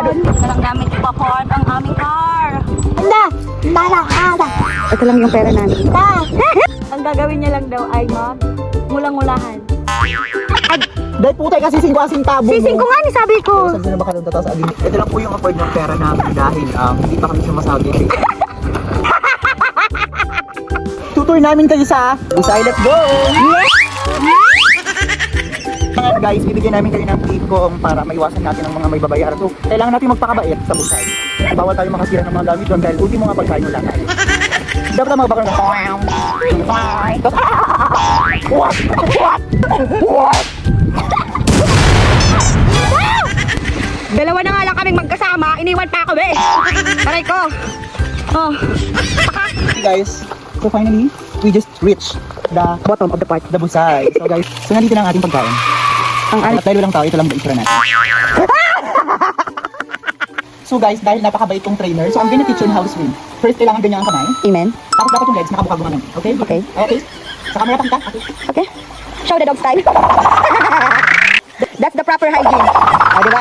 Ito lang namin ipapon ang aming car. Ito lang yung pera namin. Ang gagawin niya lang daw ay mulang-mulahan. Dahil po tayo kasi singko-asing tabo. Sising ko nga ni sabi ko. Sabi na baka doon tataas agad. Ito lang po yung afford ng pera namin dahil hindi pa kami sumasagi. Tutur namin kayo sa Busay. Let's go! Guys, bibigyan namin kayo ng tip kung para maiwasan natin ang mga may babayaran. So, kailangan natin magpakabait sa Busay. Bawal tayo makasira ng mga gamit doon dahil ultimo nga pagkain lang tayo. Dapat ang mga bakal na What? Dalawa na nga lang kaming magkasama, iniwan pa ako Taray ko. Oh. Okay guys, so finally, we just reached the bottom of the part, the Busay. So guys, so nandito na ang ating pagkain. At dahil walang tao, ito lang ang itsura natin. So guys, dahil napakabait kong trainer, so I'm gonna teach you how to swim. First, kailangan ganyan ang kamay. Amen. Tapos dapat yung legs nakabuka gumanon. Okay? Okay. Okay. Sa camera pakita. Okay. Okay. Show the dog style. That's the proper hygiene. O, diba?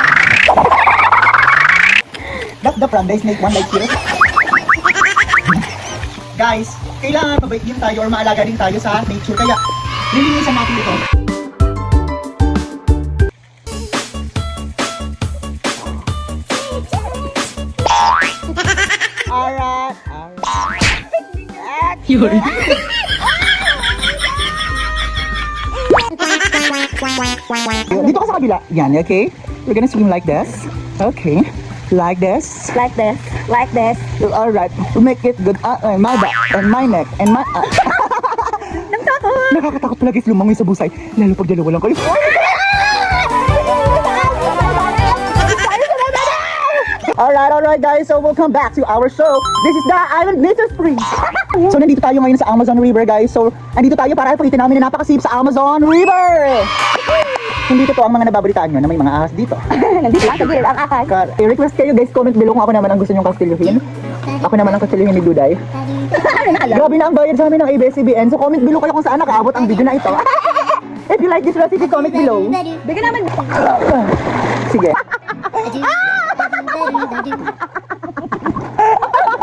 That's the front, guys. Make one like here. Guys, kailangan mabait din tayo or maalaga din tayo sa nature. Kaya, lilinisan natin ito. Alright. Yuri. Dito ka sa kabila. Yan, okay? We're gonna swim like this. Okay. Like this. Like this. Like this. Alright. We make it good. My back and my neck and my... Nakakatakot pala guys lumangoy sa busay. Lalo pag dalawa lang kayo. Alright guys, so welcome back to our show. This is the Island Nature Springs. So nandito tayo ngayon sa Amazon River guys. So nandito tayo para ipakita namin na napakasip sa Amazon River. Hindi totoo ang mga nababalitaan nyo na may mga ahas dito. Nandito lang sa gilid ang akas. I-request kayo guys, comment below kung ako naman ang gusto nyong kastilyohin. Ako naman ang kastilyohin ni Duday. Grabe na ang bayad sa amin ng ABS-CBN. So comment below kayo kung saan nakaabot ang video na ito. If you like this recipe, comment below. Bigyan naman. Sige.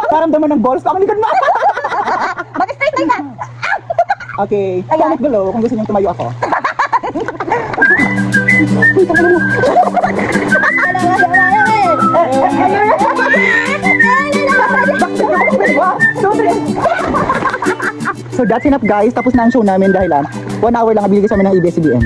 Parang daman ng balls pa ang likod mo. Mag-straight like that. Okay, comment below kung gusto nyong tumayo ako. So that's enough guys, tapos na ang show namin dahil 1 hour lang ang binigay sa amin ng ABS-CBN.